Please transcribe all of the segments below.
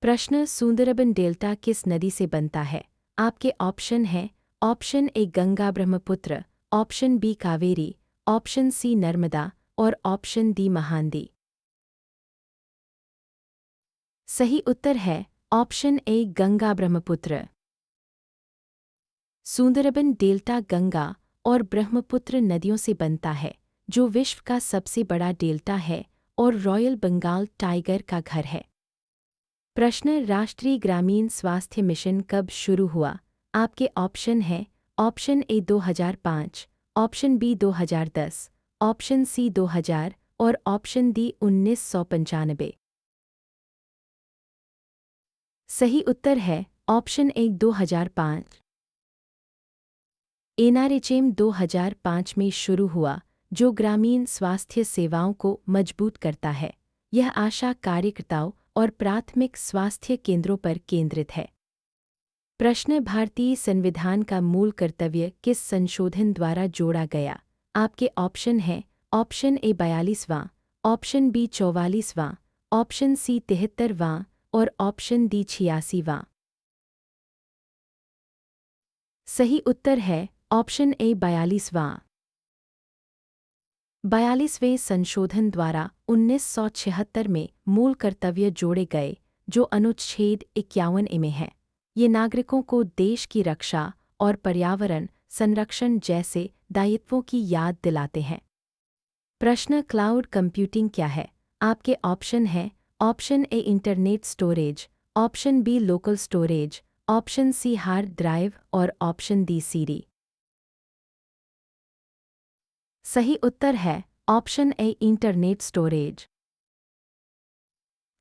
प्रश्न सुंदरबन डेल्टा किस नदी से बनता है? आपके ऑप्शन हैं option A Ganga Brahmaputra, option B Kaveri, option C Narmada और ऑप्शन डी महानदी। सही उत्तर है option A Ganga Brahmaputra. Sundarban delta Ganga और ब्रह्मपुत्र नदियों से बनता है, जो विश्व का सबसे बड़ा डेल्टा है और रॉयल बंगाल टाइगर का घर है। प्रश्न राष्ट्रीय ग्रामीण स्वास्थ्य मिशन कब शुरू हुआ? आपके ऑप्शन हैं option A 2005, option B 2010, option C 2000 और ऑप्शन डी 1995। सही उत्तर है ऑप्शन ए 2005। एनआरएचएम 2005 में शुरू हुआ, जो ग्रामीण स्वास्थ्य सेवाओं को मजबूत करता है। यह आशा कार्यकर्ताओं और प्राथमिक स्वास्थ्य केंद्रों पर केंद्रित है। प्रश्न भारतीय संविधान का मूल कर्तव्य किस संशोधन द्वारा जोड़ा गया? आपके ऑप्शन हैं ऑप्शन ए 42वां, ऑप्शन बी 44वां, ऑप्शन सी 73वां और ऑप्शन डी 86वां। सही उत्तर है ऑप्शन ए 42वां। 42वें संशोधन द्वारा 1976 में मूल कर्तव्य जोड़े गए, जो अनुच्छेद 51 में है। ये नागरिकों को देश की रक्षा और पर्यावरण संरक्षण जैसे दायित्वों की याद दिलाते हैं। प्रश्न क्लाउड कंप्यूटिंग क्या है? आपके ऑप्शन हैं option A internet storage, option B local storage, option C hard drive और ऑप्शन डी सीडी। सही उत्तर है option A internet storage.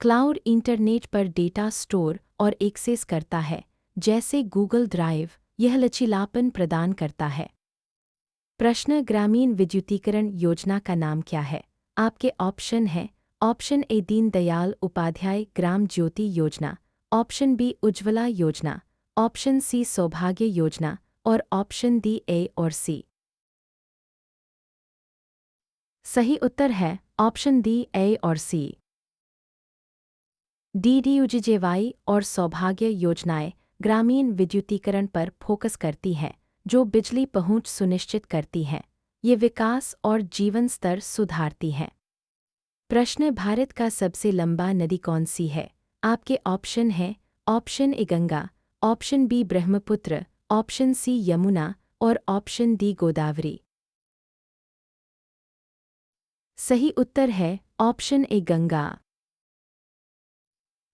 Cloud internet पर डेटा स्टोर और एक्सेस करता है, जैसे गूगल ड्राइव। यह लचीलापन प्रदान करता है। प्रश्न ग्रामीण विद्युतीकरण योजना का नाम क्या है? आपके ऑप्शन हैं ऑप्शन ए दीनदयाल उपाध्याय ग्राम ज्योति योजना, ऑप्शन बी उज्ज्वला योजना, ऑप्शन सी सौभाग्य योजना और ऑप्शन डी ए और सी। सही उत्तर है ऑप्शन डी ए और सी। डीडीयूजीजेवाई और सौभाग्य योजनाएं ग्रामीण विद्युतीकरण पर फोकस करती हैं, जो बिजली पहुंच सुनिश्चित करती हैं। ये विकास और जीवन स्तर सुधारती हैं। प्रश्न भारत का सबसे लंबा नदी कौन सी है? आपके ऑप्शन हैं option A Ganga, option B Brahmaputra, option C Yamuna और ऑप्शन डी गोदावरी। सही उत्तर है ऑप्शन ए गंगा।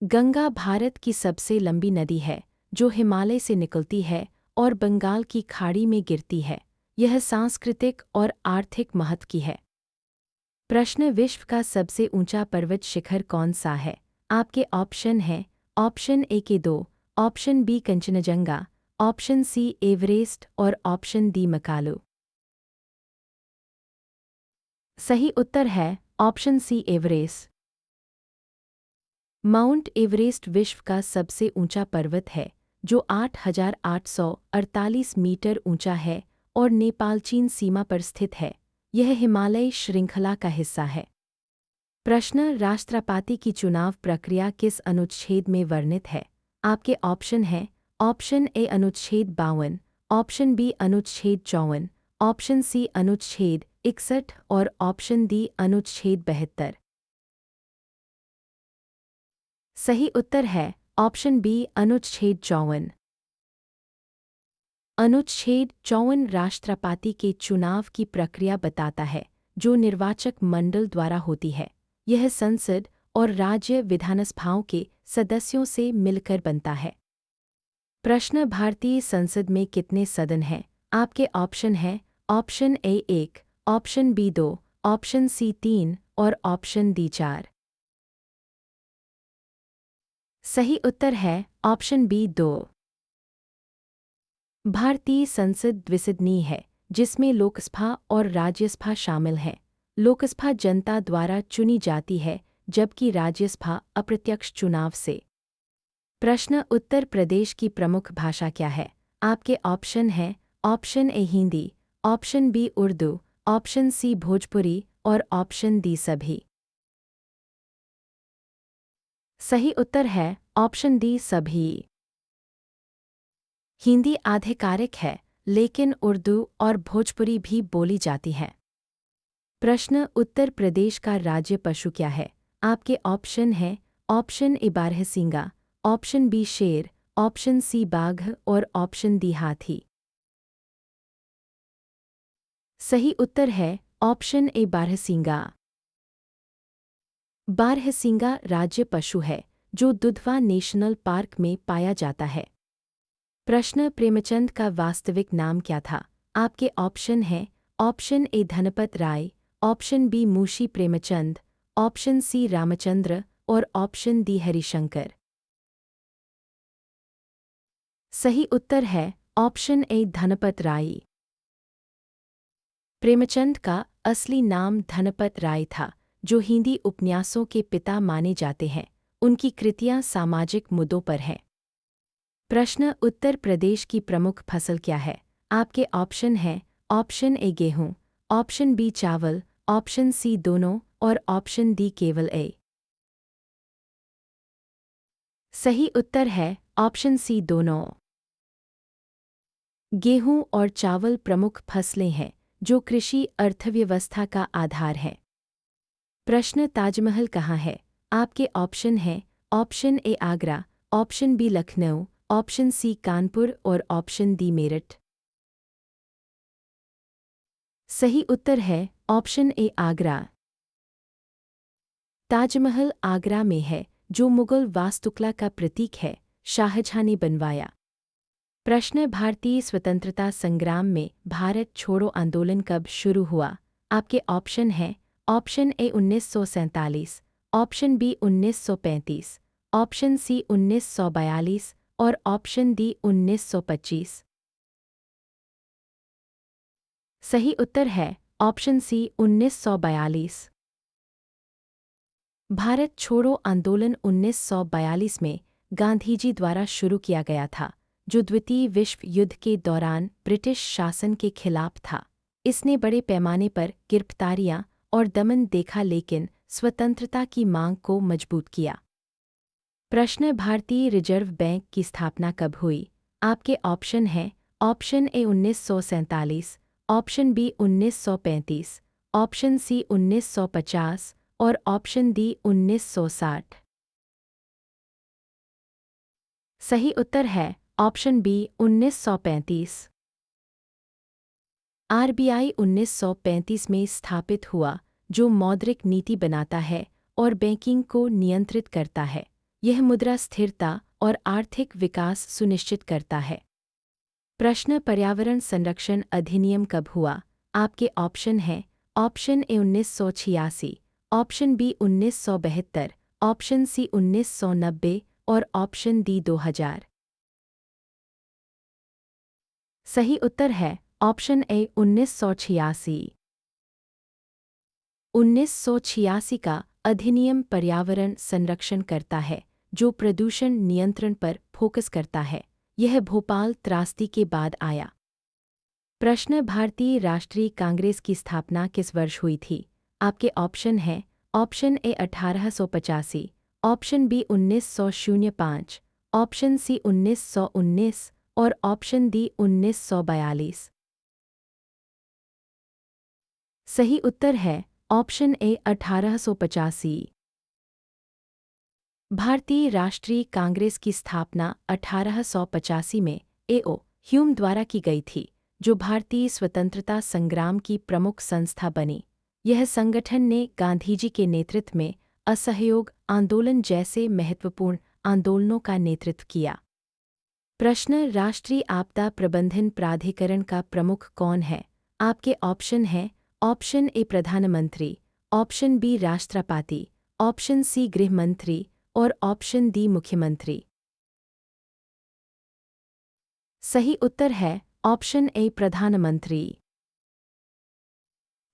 गंगा भारत की सबसे लंबी नदी है, जो हिमालय से निकलती है और बंगाल की खाड़ी में गिरती है। यह सांस्कृतिक और आर्थिक महत्व की है। प्रश्न विश्व का सबसे ऊंचा पर्वत शिखर कौन सा है? आपके ऑप्शन हैं option A K 2, option B Kanchenjunga, option C Everest और ऑप्शन डी मकालू। सही उत्तर है option C Everest. Mount Everest विश्व का सबसे ऊंचा पर्वत है, जो 8,848 मीटर ऊंचा है और नेपाल चीन सीमा पर स्थित है। यह हिमालय श्रृंखला का हिस्सा है। प्रश्न राष्ट्रपति की चुनाव प्रक्रिया किस अनुच्छेद में वर्णित है? आपके ऑप्शन हैं ऑप्शन ए अनुच्छेद 52, ऑप्शन बी अनुच्छेद 54, ऑप्शन सी अनुच्छेद 61 और ऑप्शन डी अनुच्छेद 72। सही उत्तर है ऑप्शन बी अनुच्छेद 54। अनुच्छेद 54 राष्ट्रपति के चुनाव की प्रक्रिया बताता है, जो निर्वाचक मंडल द्वारा होती है। यह संसद और राज्य विधानसभाओं के सदस्यों से मिलकर बनता है। प्रश्न भारतीय संसद में कितने सदन हैं? आपके ऑप्शन हैं option A 1, option B 2, option C 3 और ऑप्शन डी 4। सही उत्तर है ऑप्शन बी 2। भारतीय संसद द्विसदनीय है, जिसमें लोकसभा और राज्यसभा शामिल हैं। लोकसभा जनता द्वारा चुनी जाती है, जबकि राज्यसभा अप्रत्यक्ष चुनाव से। प्रश्न उत्तर प्रदेश की प्रमुख भाषा क्या है? आपके ऑप्शन हैं option A Hindi, option B Urdu, option C Bhojpuri और ऑप्शन डी सभी। सही उत्तर है ऑप्शन डी सभी। हिंदी आधिकारिक है, लेकिन उर्दू और भोजपुरी भी बोली जाती है। प्रश्न, उत्तर प्रदेश का राज्य पशु क्या है? आपके ऑप्शन हैं ऑप्शन ए बारहसिंगा, ऑप्शन बी शेर, ऑप्शन सी बाघ और ऑप्शन डी हाथी। सही उत्तर है ऑप्शन ए बारहसिंगा। बारहसिंगा राज्य पशु है जो दुधवा नेशनल पार्क में पाया जाता है। प्रश्न, प्रेमचंद का वास्तविक नाम क्या था? आपके ऑप्शन हैं option A Dhanpat Rai, option B Munshi Premchand, option C Ramchandra और ऑप्शन डी हरिशंकर। सही उत्तर है ऑप्शन ए धनपत राय। प्रेमचंद का असली नाम धनपत राय था, जो हिंदी उपन्यासों के पिता माने जाते हैं। उनकी कृतियां सामाजिक मुद्दों पर हैं। प्रश्न, उत्तर प्रदेश की प्रमुख फसल क्या है? आपके ऑप्शन हैं ऑप्शन ए गेहूं, ऑप्शन बी चावल, ऑप्शन सी दोनों और ऑप्शन डी केवल ए। सही उत्तर है ऑप्शन सी दोनों। गेहूं और चावल प्रमुख फसलें हैं जो कृषि अर्थव्यवस्था का आधार है। प्रश्न, ताजमहल कहाँ है? आपके ऑप्शन हैं option A Agra, option B Lucknow, option C Kanpur और ऑप्शन डी मेरठ। सही उत्तर है ऑप्शन ए आगरा। ताजमहल आगरा में है, जो मुगल वास्तुकला का प्रतीक है। शाहजहां ने बनवाया। प्रश्न, भारतीय स्वतंत्रता संग्राम में भारत छोड़ो आंदोलन कब शुरू हुआ? आपके ऑप्शन हैं option A 1947, option B 1935, option C 1942 और ऑप्शन डी 1925। सही उत्तर है ऑप्शन सी 1942। भारत छोड़ो आंदोलन 1942 में गांधीजी द्वारा शुरू किया गया था, जो द्वितीय विश्व युद्ध के दौरान ब्रिटिश शासन के खिलाफ था। इसने बड़े पैमाने पर गिरफ्तारियां और दमन देखा, लेकिन स्वतंत्रता की मांग को मजबूत किया। प्रश्न, भारतीय रिजर्व बैंक की स्थापना कब हुई? आपके ऑप्शन हैं option A 1947, option B 1935, option C 1950 और ऑप्शन डी 1960। सही उत्तर है ऑप्शन बी 1935। आरबीआई 1935 में स्थापित हुआ, जो मौद्रिक नीति बनाता है और बैंकिंग को नियंत्रित करता है। यह मुद्रा स्थिरता और आर्थिक विकास सुनिश्चित करता है। प्रश्न, पर्यावरण संरक्षण अधिनियम कब हुआ? आपके ऑप्शन हैं option A 1986, option B 1972, option C 1990 और ऑप्शन डी 2000। सही उत्तर है ऑप्शन ए 1986। 1986 का अधिनियम पर्यावरण संरक्षण करता है, जो प्रदूषण नियंत्रण पर फोकस करता है। यह भोपाल त्रासदी के बाद आया। प्रश्न, भारतीय राष्ट्रीय कांग्रेस की स्थापना किस वर्ष हुई थी? आपके ऑप्शन हैं option A 1885, option B 1905, option C 1919 और ऑप्शन डी 1942। सही उत्तर है ऑप्शन ए 1885। भारतीय राष्ट्रीय कांग्रेस की स्थापना 1885 में ए.ओ. ह्यूम द्वारा की गई थी, जो भारतीय स्वतंत्रता संग्राम की प्रमुख संस्था बनी। यह संगठन ने गांधीजी के नेतृत्व में असहयोग आंदोलन जैसे महत्वपूर्ण आंदोलनों का नेतृत्व किया। प्रश्न, राष्ट्रीय आपदा प्रबंधन प्राधिकरण का प्रमुख कौन है? आपके ऑप्शन हैं ऑप्शन ए प्रधानमंत्री, ऑप्शन बी राष्ट्रपति, ऑप्शन सी गृह मंत्री और ऑप्शन डी मुख्यमंत्री। सही उत्तर है ऑप्शन ए प्रधानमंत्री।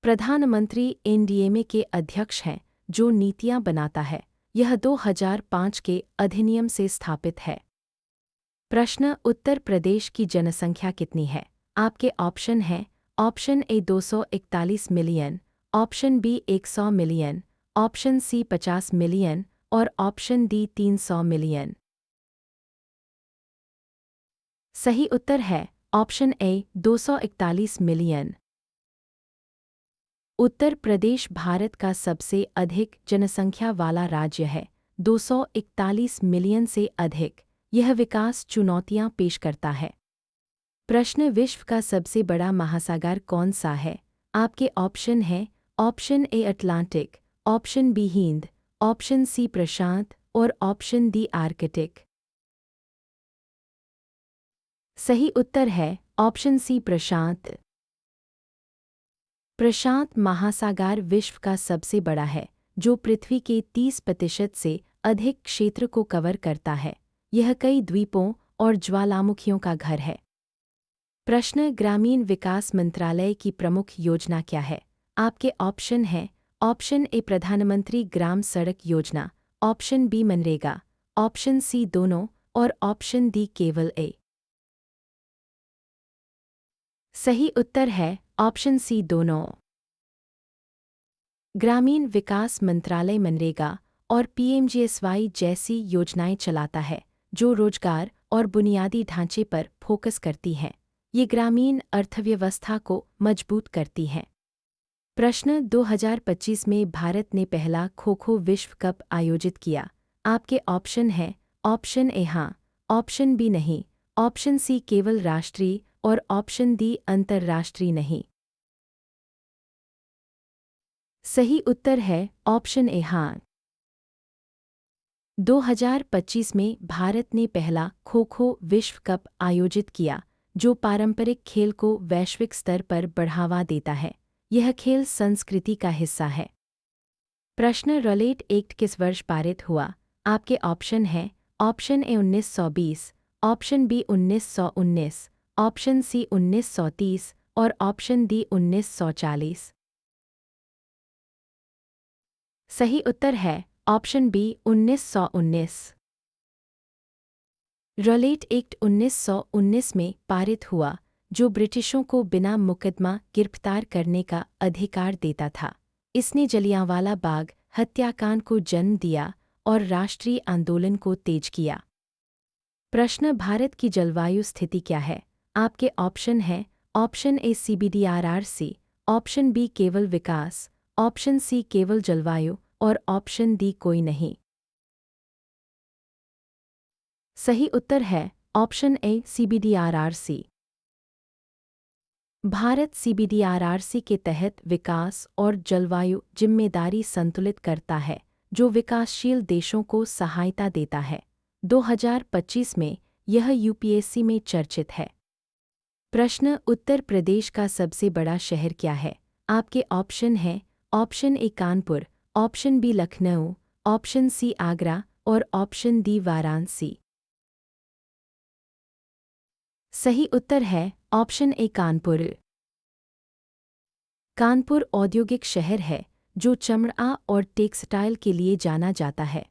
प्रधानमंत्री एनडीएमए के अध्यक्ष हैं, जो नीतियां बनाता है। यह 2005 के अधिनियम से स्थापित है। प्रश्न, उत्तर प्रदेश की जनसंख्या कितनी है? आपके ऑप्शन हैं option A 241 million, option B 100 million, option C 50 million और ऑप्शन डी 300 मिलियन। सही उत्तर है option A 241 million. Uttar Pradesh Bharat का सबसे अधिक जनसंख्या वाला राज्य है, 241 मिलियन से अधिक। यह विकास चुनौतियां पेश करता है। प्रश्न, विश्व का सबसे बड़ा महासागर कौन सा है? आपके ऑप्शन हैं option A Atlantic, option B Hind, option C प्रशांत और ऑप्शन डी आर्कटिक। सही उत्तर है ऑप्शन सी प्रशांत। प्रशांत महासागर विश्व का सबसे बड़ा है, जो पृथ्वी के 30% से अधिक क्षेत्र को कवर करता है। यह कई द्वीपों और ज्वालामुखियों का घर है। प्रश्न, ग्रामीण विकास मंत्रालय की प्रमुख योजना क्या है? आपके ऑप्शन हैं ऑप्शन ए प्रधानमंत्री Gram Sadak Yojana, option B MNREGA, option C दोनों और ऑप्शन डी केवल ए। सही उत्तर है ऑप्शन सी दोनों। ग्रामीण विकास मंत्रालय मनरेगा और पीएमजीएसवाई जैसी योजनाएं चलाता है, जो रोजगार और बुनियादी ढांचे पर फोकस करती हैं। ये ग्रामीण अर्थव्यवस्था को मजबूत करती हैं। प्रश्न, 2025 में भारत ने पहला खो-खो विश्व कप आयोजित किया। आपके ऑप्शन हैं ऑप्शन ए हाँ, ऑप्शन बी नहीं, ऑप्शन सी केवल राष्ट्रीय और ऑप्शन डी अंतर्राष्ट्रीय नहीं। सही उत्तर है ऑप्शन ए हाँ। 2025 में भारत ने पहला खो-खो विश्व कप आयोजित किया, जो पारंपरिक खेल को वैश्विक स्तर पर बढ़ावा देता है। यह खेल संस्कृति का हिस्सा है। प्रश्न, रॉलेट एक्ट किस वर्ष पारित हुआ? आपके ऑप्शन हैं option A 1920, option B 1919, option C 1930 और ऑप्शन डी 1940। सही उत्तर है ऑप्शन बी 1919। रॉलेट एक्ट 1919 में पारित हुआ, जो ब्रिटिशों को बिना मुकदमा गिरफ्तार करने का अधिकार देता था। इसने जलियांवाला बाग हत्याकांड को जन्म दिया और राष्ट्रीय आंदोलन को तेज किया। प्रश्न, भारत की जलवायु स्थिति क्या है? आपके ऑप्शन हैं option A CBDRRC, option B केवल विकास, ऑप्शन सी केवल जलवायु और ऑप्शन डी कोई नहीं। सही उत्तर है option A CBDRRC। Bharat CBDRRC के तहत विकास और जलवायु जिम्मेदारी संतुलित करता है, जो विकासशील देशों को सहायता देता है। 2025 में यह UPSC में चर्चित है। प्रश्न, उत्तर प्रदेश का सबसे बड़ा शहर क्या है? आपके ऑप्शन हैं option A Kanpur, option B Lucknow, option C Agra और ऑप्शन डी वाराणसी। सही उत्तर है ऑप्शन ए कानपुर। कानपुर औद्योगिक शहर है, जो चमड़ा और टेक्सटाइल के लिए जाना जाता है।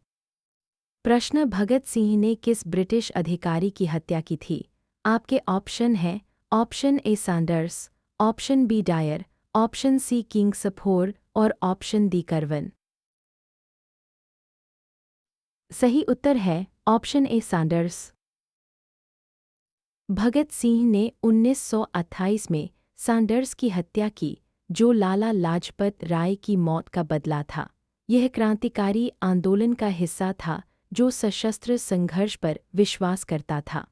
प्रश्न, भगत सिंह ने किस ब्रिटिश अधिकारी की हत्या की थी? आपके ऑप्शन हैं option A Saunders, option B Dyer, option C Kingsford और ऑप्शन डी करवन। सही उत्तर है option A Saunders. Bhagat Singh ने 1928 में सैंडर्स की हत्या की, जो लाला लाजपत राय की मौत का बदला था। यह क्रांतिकारी आंदोलन का हिस्सा था, जो सशस्त्र संघर्ष पर विश्वास करता था।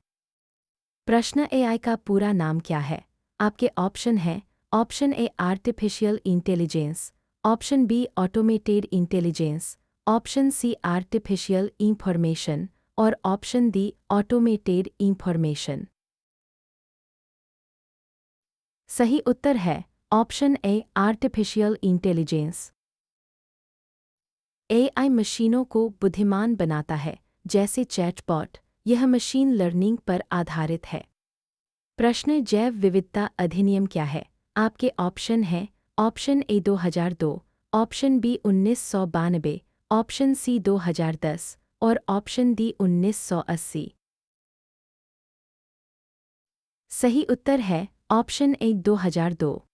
प्रश्न, AI का पूरा नाम क्या है? आपके ऑप्शन हैं option A artificial intelligence, option B automated intelligence, option C artificial information और ऑप्शन डी ऑटोमेटेड इंफॉर्मेशन। सही उत्तर है option A artificial intelligence. AI मशीनों को बुद्धिमान बनाता है, जैसे चैटबॉट। यह मशीन लर्निंग पर आधारित है। प्रश्न, जैव विविधता अधिनियम क्या है? आपके ऑप्शन हैं option A 2002, option B 1992, option C 2010 और ऑप्शन डी 1980। सही उत्तर है ऑप्शन ए 2002।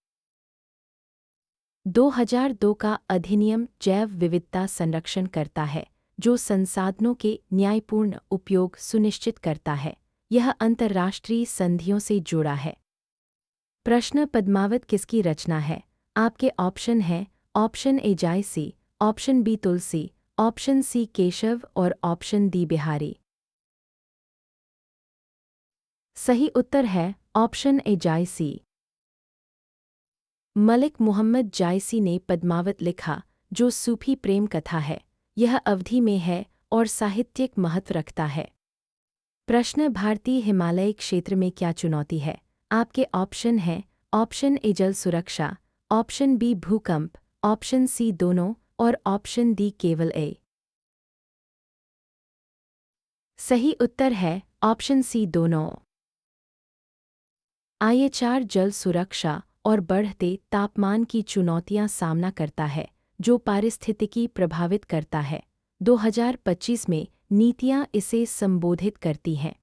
2002 का अधिनियम जैव विविधता संरक्षण करता है, जो संसाधनों के न्यायपूर्ण उपयोग सुनिश्चित करता है। यह अंतर्राष्ट्रीय संधियों से जुड़ा है। प्रश्न पद्मावत किसकी रचना है? आपके ऑप्शन हैं option A Jayasi, option B Tulsi, option C Keshav और ऑप्शन डी बिहारी। सही उत्तर है ऑप्शन ए जायसी। मलिक मोहम्मद जायसी ने पद्मावत लिखा, जो सूफी प्रेम कथा है। यह अवधि में है और साहित्यिक महत्व रखता है। प्रश्न भारतीय हिमालय क्षेत्र में क्या चुनौती है? आपके ऑप्शन हैं ऑप्शन ए जल सुरक्षा, ऑप्शन बी भूकंप, ऑप्शन सी दोनों और ऑप्शन डी केवल ए। सही उत्तर है ऑप्शन सी दोनों। आइए जल सुरक्षा और बढ़ते तापमान की चुनौतियां सामना करता है, जो पारिस्थितिकी प्रभावित करता है। 2025 में नीतियां इसे संबोधित करती हैं।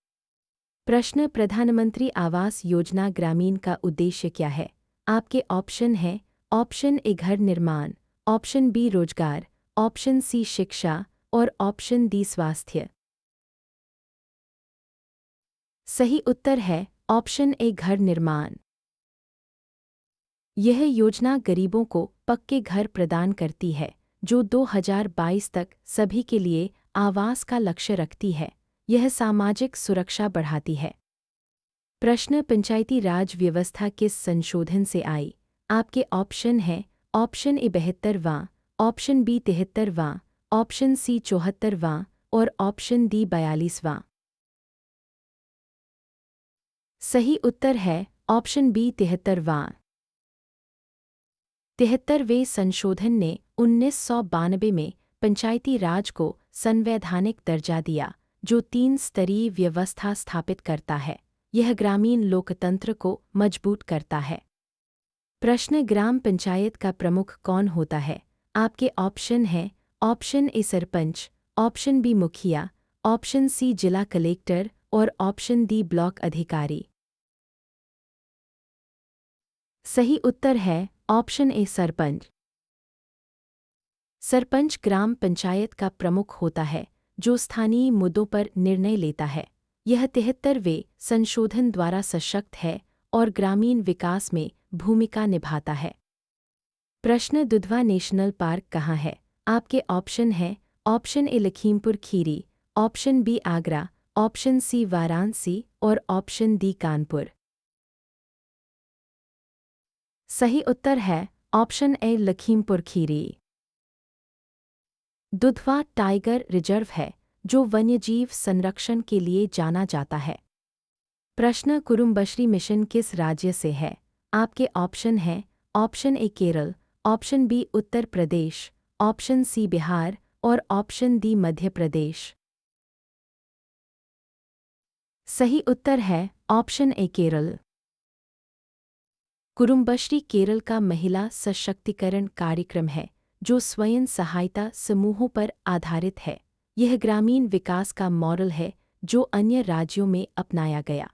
प्रश्न प्रधानमंत्री आवास योजना ग्रामीण का उद्देश्य क्या है? आपके ऑप्शन हैं ऑप्शन ए घर निर्माण, ऑप्शन बी रोजगार, ऑप्शन सी शिक्षा और ऑप्शन डी स्वास्थ्य। सही उत्तर है ऑप्शन ए घर निर्माण। यह योजना गरीबों को पक्के घर प्रदान करती है, जो 2022 तक सभी के लिए आवास का लक्ष्य रखती है। यह सामाजिक सुरक्षा बढ़ाती है। प्रश्न पंचायती राज व्यवस्था किस संशोधन से आई? आपके ऑप्शन हैं ऑप्शन ए 72वां, ऑप्शन बी 73वां, ऑप्शन सी 74वां और ऑप्शन डी 42वां। सही उत्तर है ऑप्शन बी 73वां। 73वें संशोधन ने 1992 में पंचायती राज को संवैधानिक दर्जा दिया, जो 3 स्तरीय व्यवस्था स्थापित करता है। यह ग्रामीण लोकतंत्र को मजबूत करता है। प्रश्न ग्राम पंचायत का प्रमुख कौन होता है? आपके ऑप्शन हैं option A sarpanch, option B mukhiya, option C जिला कलेक्टर और ऑप्शन डी ब्लॉक अधिकारी। सही उत्तर है ऑप्शन ए सरपंच। सरपंच ग्राम पंचायत का प्रमुख होता है, जो स्थानीय मुद्दों पर निर्णय लेता है। यह 73वें संशोधन द्वारा सशक्त है और ग्रामीण विकास में भूमिका निभाता है। प्रश्न दुधवा नेशनल पार्क कहाँ है? आपके ऑप्शन हैं option A Lakhimpur Kheri, option B Agra, option C Varanasi और ऑप्शन डी कानपुर। सही उत्तर है option A Lakhimpur Kheri. Dudhwa tiger reserve है, जो वन्यजीव संरक्षण के लिए जाना जाता है। प्रश्न कुरुम्बश्री मिशन किस राज्य से है? आपके ऑप्शन हैं option A Kerala, option B Uttar Pradesh, option C Bihar और ऑप्शन डी मध्य प्रदेश। सही उत्तर है ऑप्शन ए केरल। कुरुम्बश्री केरल का महिला सशक्तिकरण कार्यक्रम है, जो स्वयं सहायता समूहों पर आधारित है। यह ग्रामीण विकास का मॉडल है, जो अन्य राज्यों में अपनाया गया।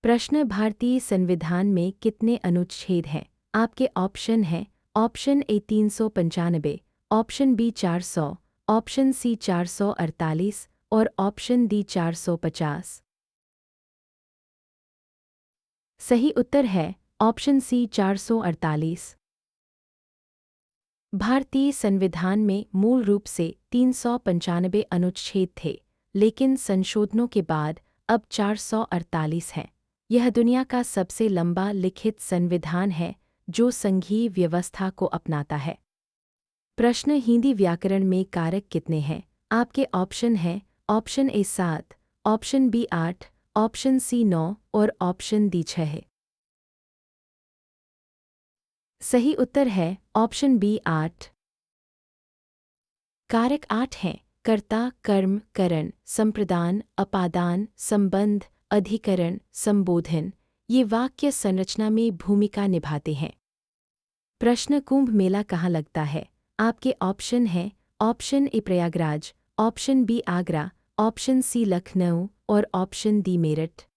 प्रश्न भारतीय संविधान में कितने अनुच्छेद हैं? आपके ऑप्शन हैं option A 395, option B 400, option C 448 और ऑप्शन डी 450। सही उत्तर है ऑप्शन सी 448। भारतीय संविधान में मूल रूप से 395 अनुच्छेद थे, लेकिन संशोधनों के बाद अब 448 हैं। यह दुनिया का सबसे लंबा लिखित संविधान है, जो संघीय व्यवस्था को अपनाता है। प्रश्न हिंदी व्याकरण में कारक कितने हैं? आपके ऑप्शन हैं option A 7, option B 8, option C 9 और ऑप्शन डी 6। सही उत्तर है ऑप्शन बी 8। कारक 8 हैं कर्ता, कर्म, करण, संप्रदान, अपादान, संबंध, अधिकरण, संबोधन। ये वाक्य संरचना में भूमिका निभाते हैं। प्रश्न कुंभ मेला कहाँ लगता है? आपके ऑप्शन हैं option A Prayagraj, option B Agra, option C Lucknow और ऑप्शन डी मेरठ।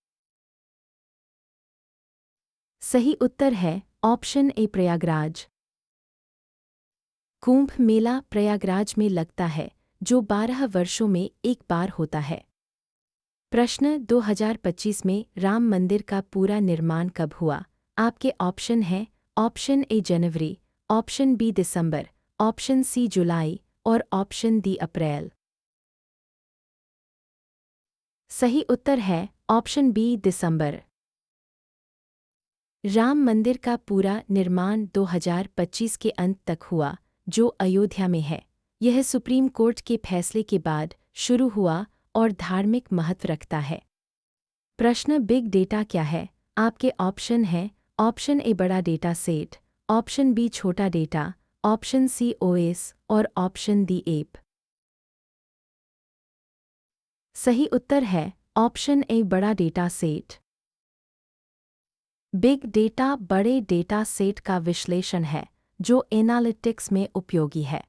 सही उत्तर है ऑप्शन ए प्रयागराज। कुंभ मेला प्रयागराज में लगता है, जो 12 वर्षों में एक बार होता है। प्रश्न 2025 में राम मंदिर का पूरा निर्माण कब हुआ? आपके ऑप्शन हैं ऑप्शन ए जनवरी, ऑप्शन बी दिसंबर, ऑप्शन सी जुलाई और ऑप्शन डी अप्रैल। सही उत्तर है ऑप्शन बी दिसंबर। राम मंदिर का पूरा निर्माण 2025 के अंत तक हुआ, जो अयोध्या में है। यह सुप्रीम कोर्ट के फैसले के बाद शुरू हुआ और धार्मिक महत्व रखता है। प्रश्न बिग डेटा क्या है? आपके ऑप्शन हैं ऑप्शन ए बड़ा डेटा सेट, ऑप्शन बी छोटा डेटा, ऑप्शन सी ओएस और ऑप्शन डी एप। सही उत्तर है ऑप्शन ए बड़ा डेटा सेट। बिग डेटा बड़े डेटा सेट का विश्लेषण है जो एनालिटिक्स में उपयोगी है।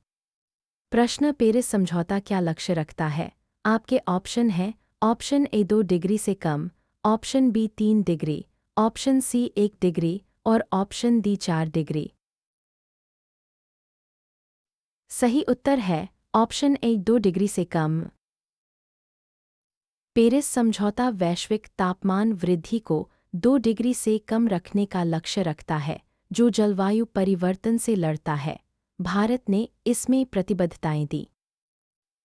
प्रश्न पेरिस समझौता क्या लक्ष्य रखता है? आपके ऑप्शन हैं ऑप्शन ए 2 डिग्री से कम, option B 3 degree, option C 1 degree और ऑप्शन डी 4 डिग्री। सही उत्तर है ऑप्शन ए 2 डिग्री से कम। पेरिस समझौता वैश्विक तापमान वृद्धि को 2 डिग्री से कम रखने का लक्ष्य रखता है, जो जलवायु परिवर्तन से लड़ता है। भारत ने इसमें प्रतिबद्धताएं दी।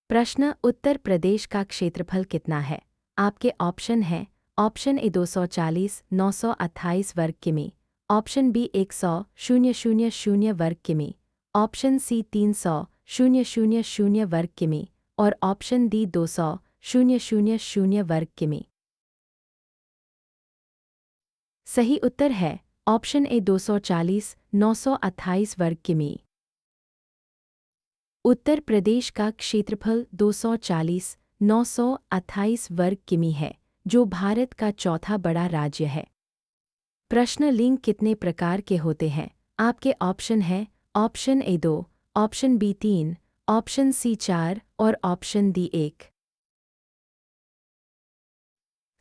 प्रश्न उत्तर प्रदेश का क्षेत्रफल कितना है? आपके ऑप्शन हैं ऑप्शन ए 240,928 वर्ग किमी, ऑप्शन बी 100,000 वर्ग किमी, ऑप्शन सी 300,000 वर्ग किमी और ऑप्शन डी 200,000 वर्ग किमी। सही उत्तर है ऑप्शन ए 240,928 वर्ग किमी। उत्तर प्रदेश का क्षेत्रफल 240,928 वर्ग किमी है, जो भारत का चौथा बड़ा राज्य है। प्रश्न लिंग कितने प्रकार के होते हैं? आपके ऑप्शन हैं option A 2, option B 3, option C 4 और ऑप्शन डी 1।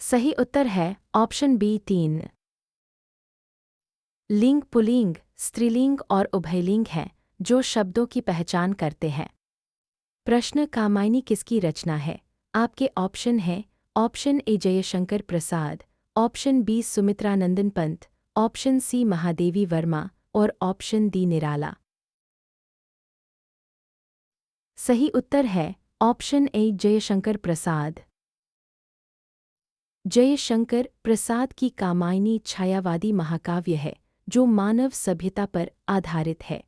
सही उत्तर है ऑप्शन बी 3। लिंग पुल्लिंग, स्त्रीलिंग और उभयलिंग हैं, जो शब्दों की पहचान करते हैं। प्रश्न कामायनी किसकी रचना है? आपके ऑप्शन हैं option A Jaishankar Prasad, option B Sumitranandan Pant, option C Mahadevi Verma और ऑप्शन डी निराला। सही उत्तर है ऑप्शन ए जयशंकर प्रसाद। जयशंकर प्रसाद की कामायनी छायावादी महाकाव्य है, जो मानव सभ्यता पर आधारित है।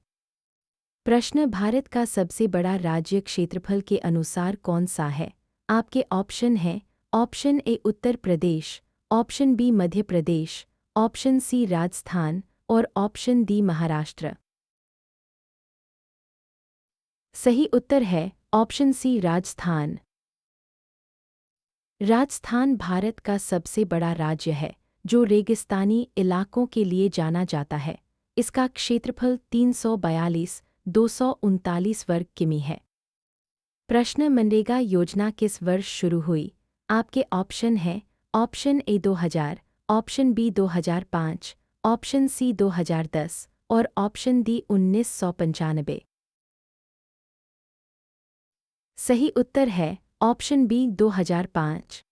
प्रश्न भारत का सबसे बड़ा राज्य क्षेत्रफल के अनुसार कौन सा है? आपके ऑप्शन हैं option A Uttar Pradesh, option B Madhya Pradesh, option C Rajasthan और ऑप्शन डी महाराष्ट्र। सही उत्तर है ऑप्शन सी राजस्थान। राजस्थान भारत का सबसे बड़ा राज्य है, जो रेगिस्तानी इलाकों के लिए जाना जाता है। इसका क्षेत्रफल 342,239 वर्ग किमी है। प्रश्न मनरेगा योजना किस वर्ष शुरू हुई? आपके ऑप्शन हैं option A 2000, option B 2005, option C 2010 और ऑप्शन डी 1995। सही उत्तर है ऑप्शन बी 2005।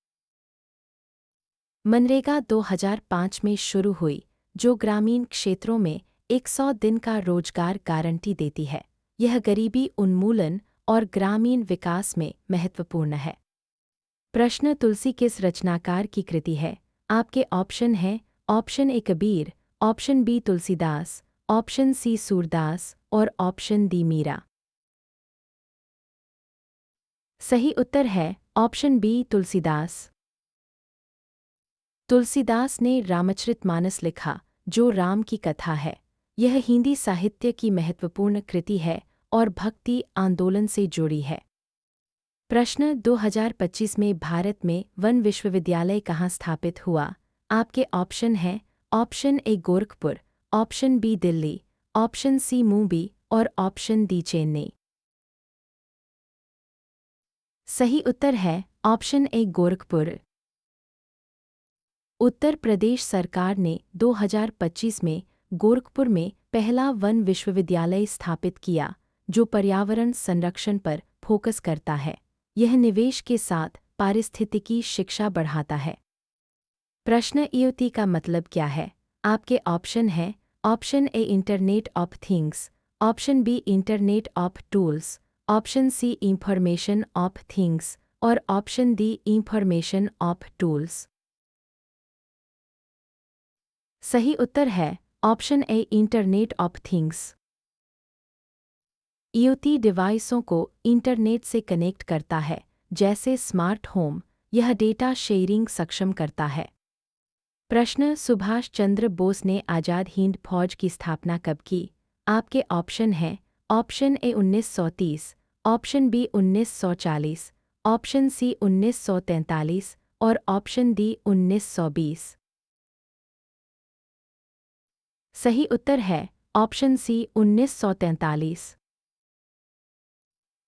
मनरेगा 2005 में शुरू हुई, जो ग्रामीण क्षेत्रों में 100 दिन का रोजगार गारंटी देती है। यह गरीबी उन्मूलन और ग्रामीण विकास में महत्वपूर्ण है। प्रश्न तुलसी किस रचनाकार की कृति है? आपके ऑप्शन हैं option A Kabir, option B Tulsidas, option C Surdas और ऑप्शन डी मीरा। सही उत्तर है ऑप्शन बी तुलसीदास। तुलसीदास ने रामचरितमानस लिखा, जो राम की कथा है। यह हिंदी साहित्य की महत्वपूर्ण कृति है और भक्ति आंदोलन से जुड़ी है। प्रश्न 2025 में भारत में वन विश्वविद्यालय कहाँ स्थापित हुआ? आपके ऑप्शन हैं option A Gorakhpur, option B Delhi, option C Mumbai और ऑप्शन डी चेन्नई। सही उत्तर है ऑप्शन ए गोरखपुर। उत्तर प्रदेश सरकार ने 2025 में गोरखपुर में पहला वन विश्वविद्यालय स्थापित किया, जो पर्यावरण संरक्षण पर फोकस करता है। यह निवेश के साथ पारिस्थितिकी शिक्षा बढ़ाता है। प्रश्न IoT का मतलब क्या है? आपके ऑप्शन हैं option A internet of things, option B internet of tools, option C information of things और option D information of tools. सही उत्तर है option A internet of things. IoT डिवाइसों को इंटरनेट से कनेक्ट करता है, जैसे स्मार्ट होम। यह डेटा शेयरिंग सक्षम करता है। प्रश्न सुभाष चंद्र बोस ने आज़ाद हिंद फौज की स्थापना कब की? आपके ऑप्शन हैं option A 1930, option B 1940, option C 1943 और ऑप्शन डी 1920। सही उत्तर है ऑप्शन सी 1943।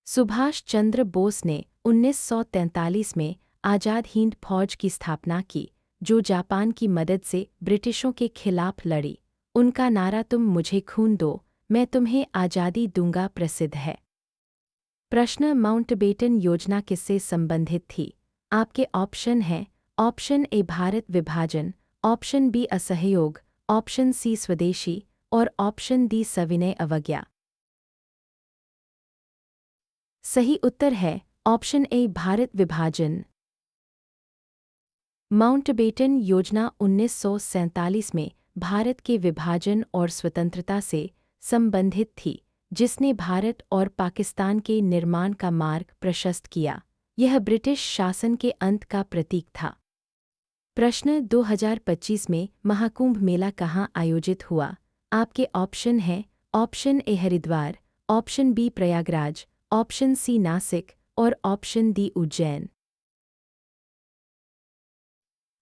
सुभाष चंद्र बोस ने 1943 में आज़ाद हिंद फौज की स्थापना की, जो जापान की मदद से ब्रिटिशों के खिलाफ लड़ी। उनका नारा तुम मुझे खून दो, मैं तुम्हें आज़ादी दूंगा प्रसिद्ध है। प्रश्न माउंटबेटन योजना किससे संबंधित थी? आपके ऑप्शन हैं ऑप्शन ए भारत विभाजन, ऑप्शन बी असहयोग, ऑप्शन सी स्वदेशी और ऑप्शन डी सविनय अवज्ञा। सही उत्तर है ऑप्शन ए भारत विभाजन। माउंटबेटन योजना 1947 में भारत के विभाजन और स्वतंत्रता से संबंधित थी, जिसने भारत और पाकिस्तान के निर्माण का मार्ग प्रशस्त किया। यह ब्रिटिश शासन के अंत का प्रतीक था। प्रश्न 2025 में महाकुंभ मेला कहाँ आयोजित हुआ? आपके ऑप्शन हैं option A Haridwar, option B Prayagraj, option C Nashik और ऑप्शन डी उज्जैन।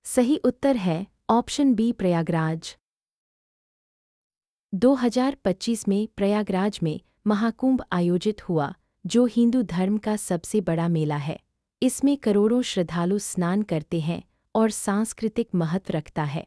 सही उत्तर है ऑप्शन बी प्रयागराज। 2025 में प्रयागराज में महाकुंभ आयोजित हुआ, जो हिंदू धर्म का सबसे बड़ा मेला है। इसमें करोड़ों श्रद्धालु स्नान करते हैं और सांस्कृतिक महत्व रखता है।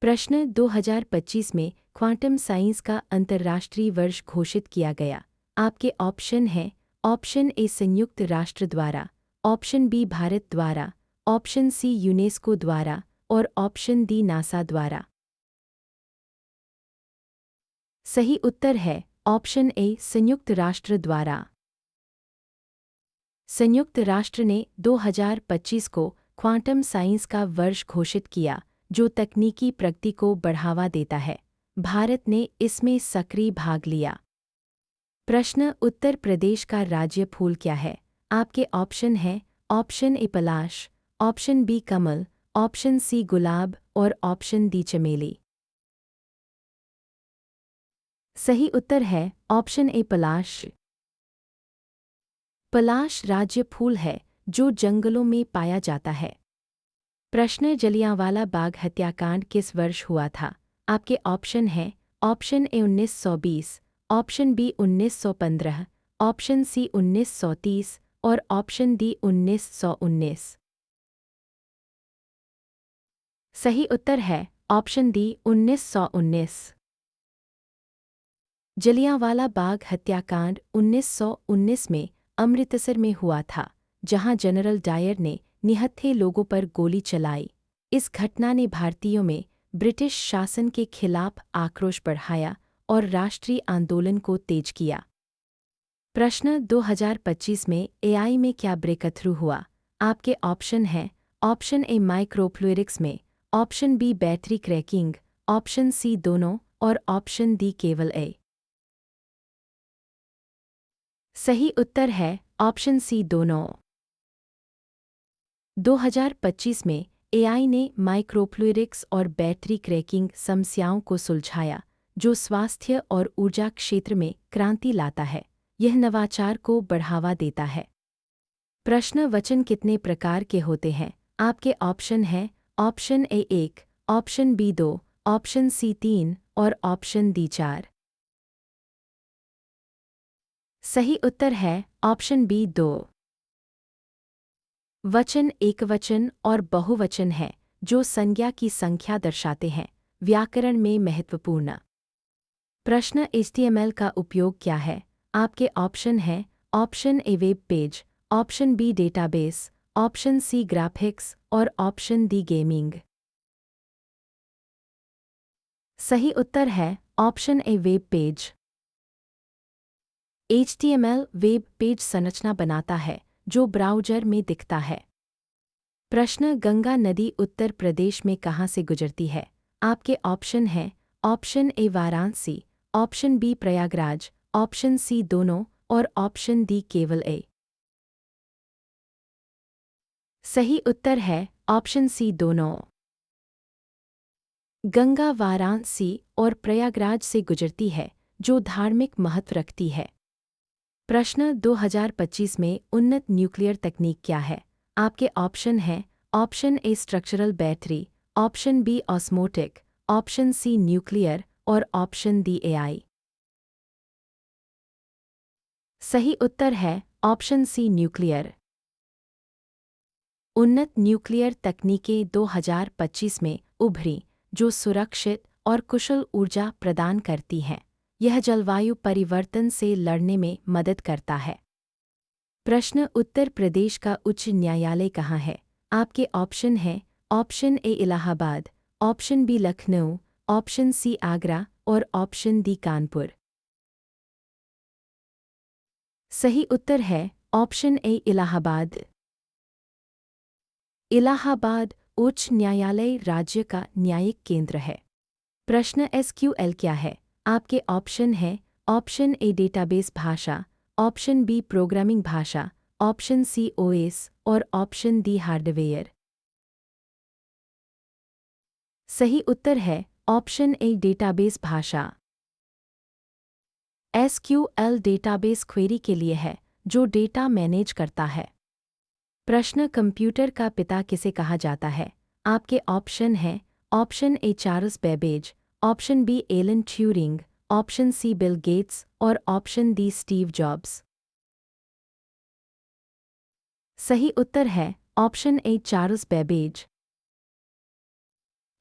प्रश्न 2025 में क्वांटम साइंस का अंतर्राष्ट्रीय वर्ष घोषित किया गया। आपके ऑप्शन हैं ऑप्शन ए संयुक्त राष्ट्र द्वारा, ऑप्शन बी भारत द्वारा, ऑप्शन सी यूनेस्को द्वारा और ऑप्शन डी नासा द्वारा। सही उत्तर है ऑप्शन ए संयुक्त राष्ट्र द्वारा। संयुक्त राष्ट्र ने 2025 को क्वांटम साइंस का वर्ष घोषित किया, जो तकनीकी प्रगति को बढ़ावा देता है। भारत ने इसमें सक्रिय भाग लिया। प्रश्न उत्तर प्रदेश का राज्य फूल क्या है? आपके ऑप्शन हैं ऑप्शन ए पलाश, ऑप्शन बी कमल, ऑप्शन सी गुलाब और ऑप्शन डी चमेली। सही उत्तर है ऑप्शन ए पलाश। पलाश राज्य फूल है जो जंगलों में पाया जाता है। प्रश्न जलियांवाला बाग हत्याकांड किस वर्ष हुआ था? आपके ऑप्शन हैं option A 1920, option B 1915, option C 1930 और ऑप्शन डी 1919। सही उत्तर है ऑप्शन डी 1919। जलियांवाला बाग हत्याकांड 1919 में अमृतसर में हुआ था, जहां जनरल डायर ने निहत्थे लोगों पर गोली चलाई। इस घटना ने भारतीयों में ब्रिटिश शासन के खिलाफ आक्रोश बढ़ाया और राष्ट्रीय आंदोलन को तेज किया। प्रश्न 2025 में AI में क्या ब्रेकथ्रू हुआ? आपके ऑप्शन हैं ऑप्शन ए माइक्रोफ्लूइडिक्स में, option B battery cracking, option C दोनों और ऑप्शन डी केवल ए। सही उत्तर है ऑप्शन सी दोनों। 2025 में AI ने माइक्रोफ्लूइडिक्स और बैटरी क्रैकिंग समस्याओं को सुलझाया, जो स्वास्थ्य और ऊर्जा क्षेत्र में क्रांति लाता है। यह नवाचार को बढ़ावा देता है। प्रश्न वचन कितने प्रकार के होते हैं? आपके ऑप्शन हैं option A 1, option B 2, option C 3 और ऑप्शन डी 4। सही उत्तर है ऑप्शन बी 2। वचन एकवचन और बहुवचन है, जो संज्ञा की संख्या दर्शाते हैं। व्याकरण में महत्वपूर्ण। प्रश्न HTML का उपयोग क्या है? आपके ऑप्शन हैं option A web page, option B database, option C graphics और ऑप्शन डी गेमिंग। सही उत्तर है option A web page. HTML web page संरचना बनाता है जो ब्राउज़र में दिखता है। प्रश्न गंगा नदी उत्तर प्रदेश में कहाँ से गुजरती है? आपके ऑप्शन हैं option A Varanasi, option B Prayagraj, option C दोनों और ऑप्शन डी केवल ए। सही उत्तर है ऑप्शन सी दोनों। गंगा वाराणसी और प्रयागराज से गुजरती है जो धार्मिक महत्व रखती है। प्रश्न 2025 में उन्नत न्यूक्लियर तकनीक क्या है? आपके ऑप्शन हैं option A structural battery, option B osmotic, option C nuclear और ऑप्शन डी AI। सही उत्तर है ऑप्शन सी न्यूक्लियर। उन्नत न्यूक्लियर तकनीकें 2025 में उभरी जो सुरक्षित और कुशल ऊर्जा प्रदान करती हैं। यह जलवायु परिवर्तन से लड़ने में मदद करता है। प्रश्न उत्तर प्रदेश का उच्च न्यायालय कहाँ है? आपके ऑप्शन हैं option A Allahabad, option B Lucknow, option C Agra और ऑप्शन डी कानपुर। सही उत्तर है ऑप्शन ए इलाहाबाद। इलाहाबाद उच्च न्यायालय राज्य का न्यायिक केंद्र है। प्रश्न SQL क्या है? आपके ऑप्शन हैं ऑप्शन ए डेटाबेस भाषा, ऑप्शन बी प्रोग्रामिंग भाषा, ऑप्शन सी OS और ऑप्शन डी हार्डवेयर। सही उत्तर है ऑप्शन ए डेटाबेस भाषा। SQL डेटाबेस क्वेरी के लिए है जो डेटा मैनेज करता है। प्रश्न कंप्यूटर का पिता किसे कहा जाता है? आपके ऑप्शन हैं option A Charles Babbage, option B Alan Turing, option C Bill Gates और ऑप्शन डी स्टीव जॉब्स। सही उत्तर है option A Charles Babbage.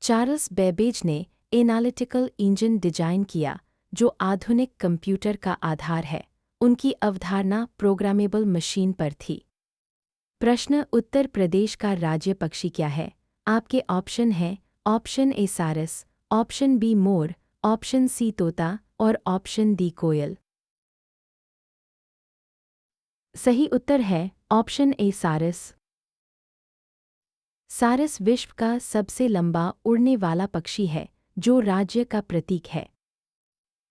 Charles Babbage ने एनालिटिकल इंजन डिजाइन किया जो आधुनिक कंप्यूटर का आधार है। उनकी अवधारणा प्रोग्रामेबल मशीन पर थी। प्रश्न उत्तर प्रदेश का राज्य पक्षी क्या है? आपके ऑप्शन हैं ऑप्शन ए सारस, ऑप्शन बी मोर, ऑप्शन सी तोता और ऑप्शन डी कोयल। सही उत्तर है ऑप्शन ए सारस। सारस विश्व का सबसे लंबा उड़ने वाला पक्षी है जो राज्य का प्रतीक है।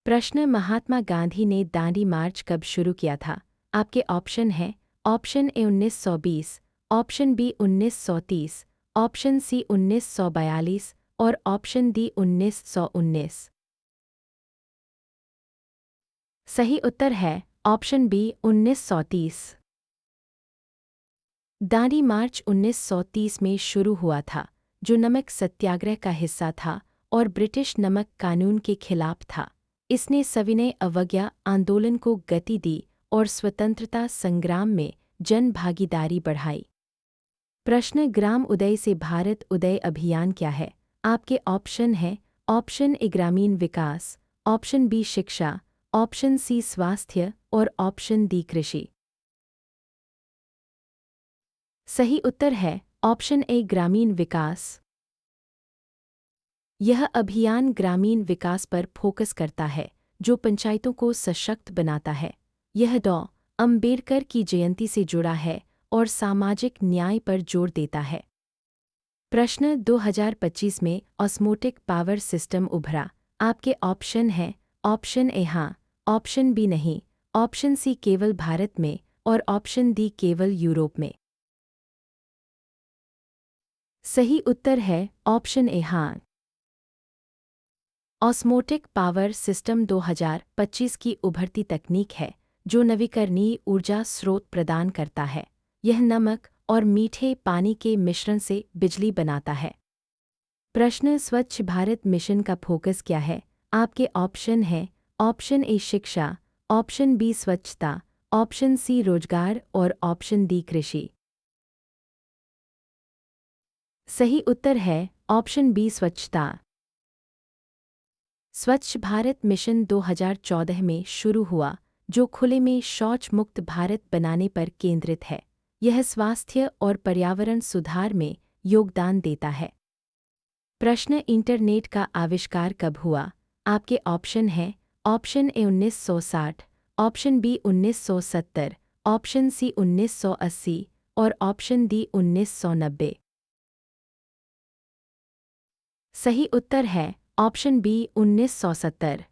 प्रश्न महात्मा गांधी ने दांडी मार्च कब शुरू किया था? आपके ऑप्शन हैं option A 1920, option B 1930, option C 1942 और ऑप्शन डी 1919। सही उत्तर है ऑप्शन बी 1930। दांडी मार्च 1930 में शुरू हुआ था जो नमक सत्याग्रह का हिस्सा था और ब्रिटिश नमक कानून के खिलाफ था। इसने सविनय अवज्ञा आंदोलन को गति दी और स्वतंत्रता संग्राम में जन भागीदारी बढ़ाई। प्रश्न ग्राम उदय से भारत उदय अभियान क्या है? आपके ऑप्शन हैं ऑप्शन ए ग्रामीण विकास, ऑप्शन बी शिक्षा, ऑप्शन सी स्वास्थ्य और ऑप्शन डी कृषि। सही उत्तर है ऑप्शन ए ग्रामीण विकास। यह अभियान ग्रामीण विकास पर फोकस करता है जो पंचायतों को सशक्त बनाता है। यह डॉ. अंबेडकर की जयंती से जुड़ा है और सामाजिक न्याय पर जोर देता है। प्रश्न 2025 में ऑस्मोटिक पावर सिस्टम उभरा। आपके ऑप्शन हैं ऑप्शन ए हाँ, ऑप्शन बी नहीं, ऑप्शन सी केवल भारत में और ऑप्शन डी केवल यूरोप में। सही उत्तर है ऑप्शन ए हाँ। ऑस्मोटिक पावर सिस्टम 2025 की उभरती तकनीक है जो नवीकरणीय ऊर्जा स्रोत प्रदान करता है। यह नमक और मीठे पानी के मिश्रण से बिजली बनाता है। प्रश्न स्वच्छ भारत मिशन का फोकस क्या है? आपके ऑप्शन हैं ऑप्शन ए शिक्षा, ऑप्शन बी स्वच्छता, ऑप्शन सी रोजगार और ऑप्शन डी कृषि। सही उत्तर है ऑप्शन बी स्वच्छता। स्वच्छ भारत मिशन 2014 में शुरू हुआ जो खुले में शौच मुक्त भारत बनाने पर केंद्रित है। यह स्वास्थ्य और पर्यावरण सुधार में योगदान देता है। प्रश्न इंटरनेट का आविष्कार कब हुआ? आपके ऑप्शन हैं option A 1960, option B 1970, option C 1980 और ऑप्शन डी 1990। सही उत्तर है ऑप्शन बी 1970।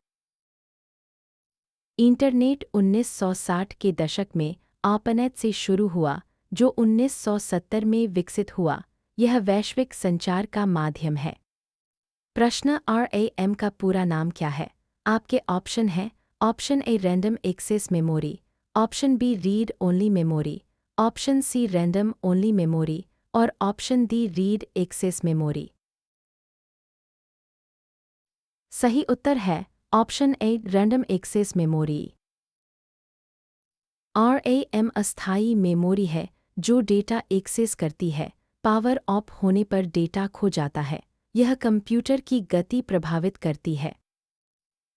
इंटरनेट 1960 के दशक में ARPANET से शुरू हुआ, जो 1970 में विकसित हुआ। यह वैश्विक संचार का माध्यम है। प्रश्न RAM का पूरा नाम क्या है? आपके ऑप्शन हैं option A random access memory, option B read only memory, option C random only memory और option D read access memory. सही उत्तर है option A random access memory. RAM अस्थायी मेमोरी है जो डेटा एक्सेस करती है। पावर ऑफ होने पर डेटा खो जाता है। यह कंप्यूटर की गति प्रभावित करती है।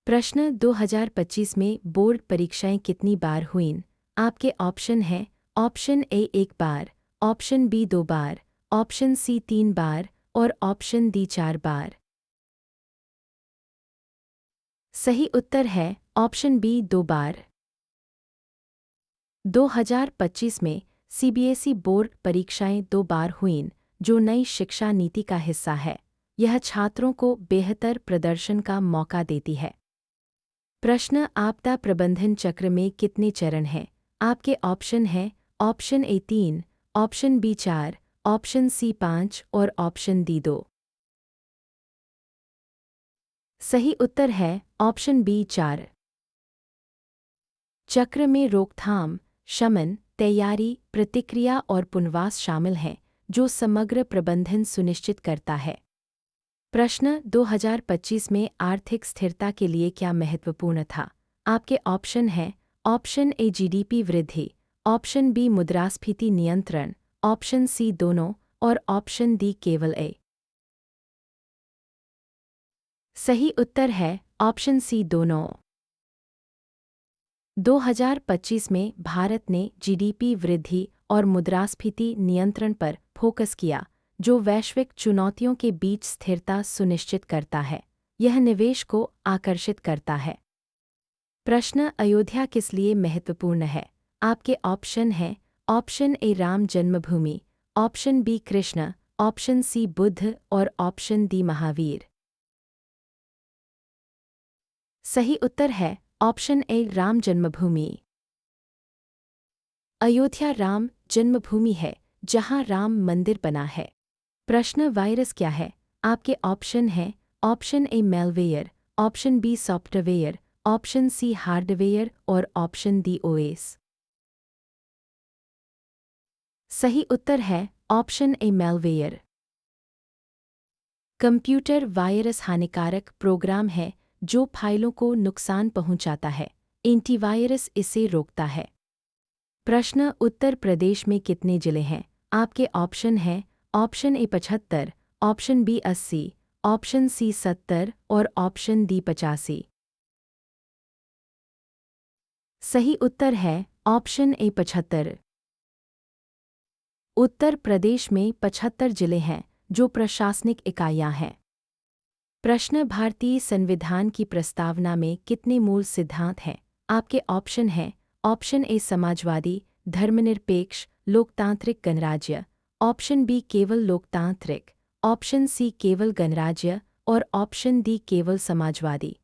प्रश्न 2025 में बोर्ड परीक्षाएं कितनी बार हुईं? आपके ऑप्शन हैं ऑप्शन ए 1 बार, ऑप्शन बी 2 बार, ऑप्शन सी 3 बार और ऑप्शन डी 4 बार। सही उत्तर है ऑप्शन बी 2 बार। 2025 में CBSE बोर्ड परीक्षाएं 2 बार हुईं, जो नई शिक्षा नीति का हिस्सा है। यह छात्रों को बेहतर प्रदर्शन का मौका देती है। प्रश्न आपदा प्रबंधन चक्र में कितने चरण हैं? आपके ऑप्शन हैं option A 3, option B 4, option C 5 और ऑप्शन डी 2। सही उत्तर है ऑप्शन बी 4। चक्र में रोकथाम, शमन, तैयारी, प्रतिक्रिया और पुनर्वास शामिल हैं, जो समग्र प्रबंधन सुनिश्चित करता है। प्रश्न 2025 में आर्थिक स्थिरता के लिए क्या महत्वपूर्ण था? आपके ऑप्शन हैं ऑप्शन ए GDP वृद्धि, ऑप्शन बी मुद्रास्फीति नियंत्रण, ऑप्शन सी दोनों और ऑप्शन डी केवल ए। सही उत्तर है ऑप्शन सी दोनों। 2025 में भारत ने GDP वृद्धि और मुद्रास्फीति नियंत्रण पर फोकस किया, जो वैश्विक चुनौतियों के बीच स्थिरता सुनिश्चित करता है। यह निवेश को आकर्षित करता है। प्रश्न अयोध्या किस लिए महत्वपूर्ण है? आपके ऑप्शन हैं option A Ram Janmabhoomi, option B Krishna, option C Buddha और ऑप्शन डी महावीर। सही उत्तर है ऑप्शन ए राम जन्मभूमि। अयोध्या राम जन्मभूमि है, जहां राम मंदिर बना है। प्रश्न वायरस क्या है? आपके ऑप्शन हैं option A malware, option B software, option C hardware और ऑप्शन डी OS। सही उत्तर है option A malware. Computer virus हानिकारक प्रोग्राम है जो फाइलों को नुकसान पहुंचाता है। एंटीवायरस इसे रोकता है। प्रश्न उत्तर प्रदेश में कितने जिले हैं? आपके ऑप्शन हैं option A 75, option B 80, option C 70 और ऑप्शन डी 85। सही उत्तर है ऑप्शन ए 75। उत्तर प्रदेश में 75 जिले हैं जो प्रशासनिक इकाइयां हैं। प्रश्न भारतीय संविधान की प्रस्तावना में कितने मूल सिद्धांत हैं? आपके ऑप्शन हैं ऑप्शन ए समाजवादी, धर्मनिरपेक्ष, लोकतांत्रिक गणराज्य, ऑप्शन बी केवल लोकतांत्रिक, ऑप्शन सी केवल गणराज्य और ऑप्शन डी केवल समाजवादी।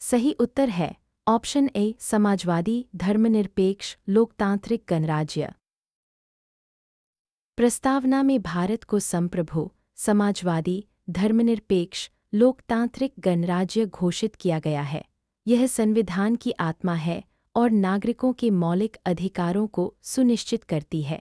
सही उत्तर है ऑप्शन ए समाजवादी, धर्मनिरपेक्ष, लोकतांत्रिक गणराज्य। प्रस्तावना में भारत को संप्रभु, समाजवादी, धर्मनिरपेक्ष, लोकतांत्रिक गणराज्य घोषित किया गया है। यह संविधान की आत्मा है और नागरिकों के मौलिक अधिकारों को सुनिश्चित करती है।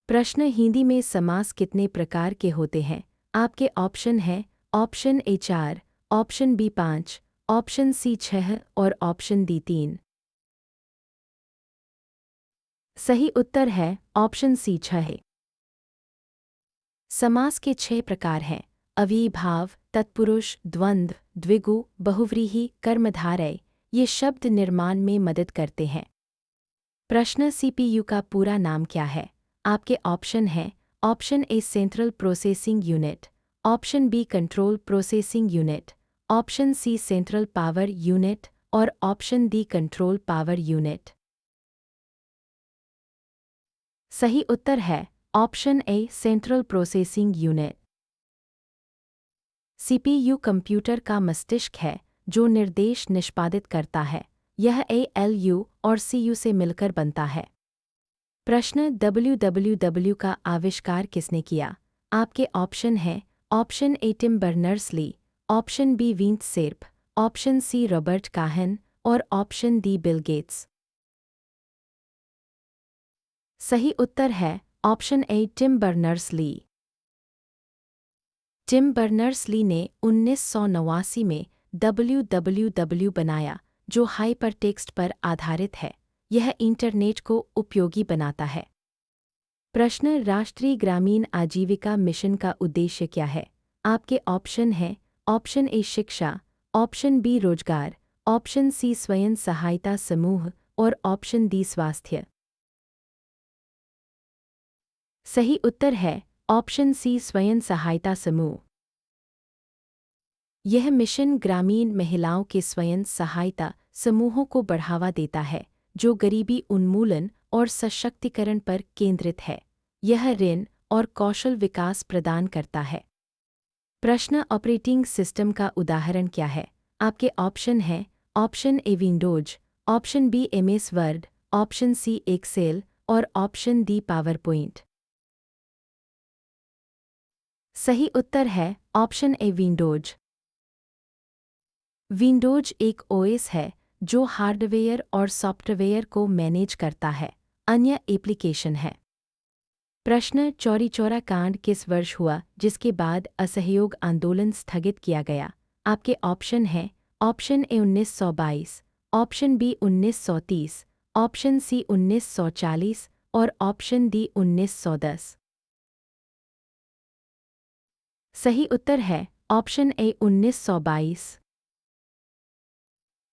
प्रश्न हिंदी में समास कितने प्रकार के होते हैं? आपके ऑप्शन हैं option A 4, option B 5, option C 6 और ऑप्शन डी 3। सही उत्तर है ऑप्शन सी 6। समास के 6 प्रकार हैं अव्ययीभाव, तत्पुरुष, द्वंद्व, द्विगु, बहुव्रीहि, कर्मधारय। ये शब्द निर्माण में मदद करते हैं। प्रश्न सीपीयू का पूरा नाम क्या है? आपके ऑप्शन हैं option A central processing unit, option B control processing unit, option C central power unit और option D control power unit. सही उत्तर है option A central processing unit. CPU computer का मस्तिष्क है जो निर्देश निष्पादित करता है। यह एएलयू और सीयू से मिलकर बनता है। प्रश्न www का आविष्कार किसने किया? आपके ऑप्शन हैं option A Tim Berners Lee, option B Vint Cerf, option C Robert Kahn और ऑप्शन डी बिल गेट्स। सही उत्तर है option A Tim Berners Lee. Tim Berners Lee ने 1989 में www बनाया जो हाइपरटेक्स्ट पर आधारित है। यह इंटरनेट को उपयोगी बनाता है। प्रश्न राष्ट्रीय ग्रामीण आजीविका मिशन का उद्देश्य क्या है? आपके ऑप्शन हैं ऑप्शन ए शिक्षा, ऑप्शन बी रोजगार, ऑप्शन सी स्वयं सहायता समूह और ऑप्शन डी स्वास्थ्य। सही उत्तर है ऑप्शन सी स्वयं सहायता समूह। यह मिशन ग्रामीण महिलाओं के स्वयं सहायता समूहों को बढ़ावा देता है जो गरीबी उन्मूलन और सशक्तिकरण पर केंद्रित है। यह ऋण और कौशल विकास प्रदान करता है। प्रश्न ऑपरेटिंग सिस्टम का उदाहरण क्या है? आपके ऑप्शन हैं option A Windows, option B MS Word, option C Excel और ऑप्शन डी पावर पॉइंट। सही उत्तर है ऑप्शन ए विंडोज। विंडोज एक ओएस है जो हार्डवेयर और सॉफ्टवेयर को मैनेज करता है। अन्य एप्लीकेशन है। प्रश्न चौरी चौरा कांड किस वर्ष हुआ जिसके बाद असहयोग आंदोलन स्थगित किया गया? आपके ऑप्शन हैं option A 1922, option B 1930, option C 1940 और ऑप्शन डी 1910। सही उत्तर है ऑप्शन ए 1922।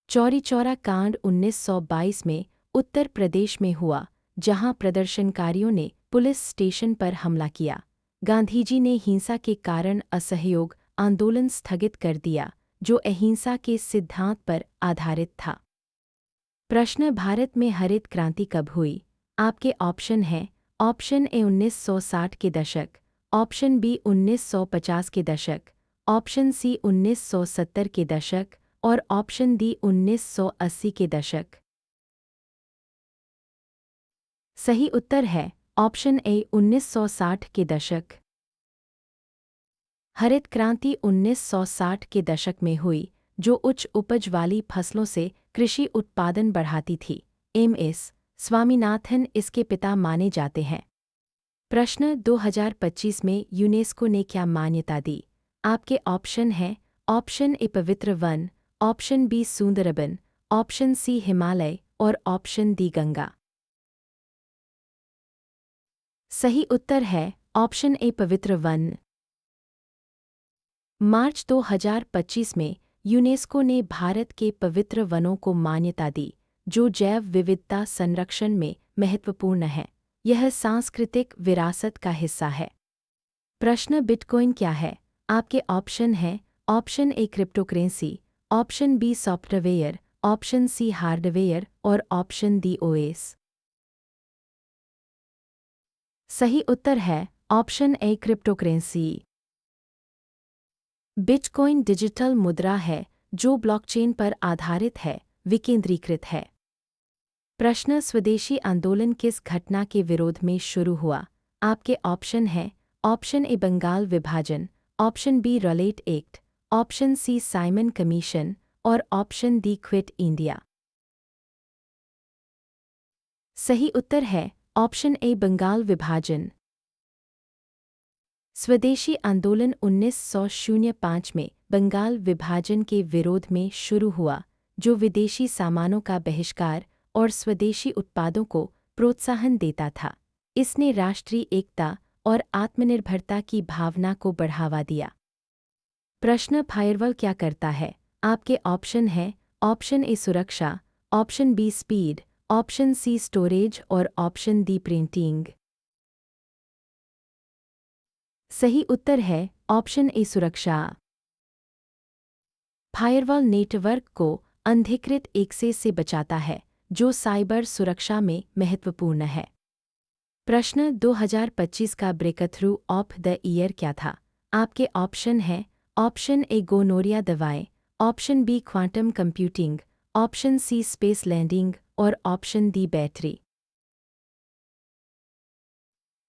चौरी चौरा कांड 1922 में उत्तर प्रदेश में हुआ जहां प्रदर्शनकारियों ने पुलिस स्टेशन पर हमला किया। गांधीजी ने हिंसा के कारण असहयोग आंदोलन स्थगित कर दिया जो अहिंसा के सिद्धांत पर आधारित था। प्रश्न भारत में हरित क्रांति कब हुई? आपके ऑप्शन हैं ऑप्शन ए 1960 के दशक, ऑप्शन बी 1950 के दशक, ऑप्शन सी 1970 के दशक और ऑप्शन डी 1980 के दशक। सही उत्तर है ऑप्शन ए 1960 के दशक। हरित क्रांति 1960 के दशक में हुई जो उच्च उपज वाली फसलों से कृषि उत्पादन बढ़ाती थी। एम.एस. स्वामीनाथन इसके पिता माने जाते हैं। प्रश्न 2025 में यूनेस्को ने क्या मान्यता दी? आपके ऑप्शन हैं ऑप्शन ए पवित्र वन, option B Sundarban, option C Himalaya और ऑप्शन डी गंगा। सही उत्तर है ऑप्शन ए पवित्र वन। मार्च 2025 में यूनेस्को ने भारत के पवित्र वनों को मान्यता दी जो जैव विविधता संरक्षण में महत्वपूर्ण है। यह सांस्कृतिक विरासत का हिस्सा है। प्रश्न बिटकॉइन क्या है? आपके ऑप्शन हैं option A cryptocurrency, option B software, option C hardware और ऑप्शन डी ओएस। सही उत्तर है option A cryptocurrency. Bitcoin digital मुद्रा है जो ब्लॉकचेन पर आधारित है, विकेंद्रीकृत है। प्रश्न स्वदेशी आंदोलन किस घटना के विरोध में शुरू हुआ? आपके ऑप्शन हैं ऑप्शन ए बंगाल विभाजन, option B Rowlatt Act, option C Simon Commission और ऑप्शन डी क्विट इंडिया। सही उत्तर है ऑप्शन ए बंगाल विभाजन। स्वदेशी आंदोलन 1905 में बंगाल विभाजन के विरोध में शुरू हुआ जो विदेशी सामानों का बहिष्कार और स्वदेशी उत्पादों को प्रोत्साहन देता था। इसने राष्ट्रीय एकता और आत्मनिर्भरता की भावना को बढ़ावा दिया। प्रश्न फायरवॉल क्या करता है? आपके ऑप्शन हैं ऑप्शन ए सुरक्षा, option B speed, option C storage और ऑप्शन डी प्रिंटिंग। सही उत्तर है ऑप्शन ए सुरक्षा। फायरवॉल नेटवर्क को अनधिकृत एक्सेस से बचाता है, जो साइबर सुरक्षा में महत्वपूर्ण है। प्रश्न 2025 का ब्रेकथ्रू ऑफ द ईयर क्या था? आपके ऑप्शन हैं ऑप्शन ए गोनोरिया दवाएं, option B quantum computing, option C space landing और ऑप्शन डी बैटरी।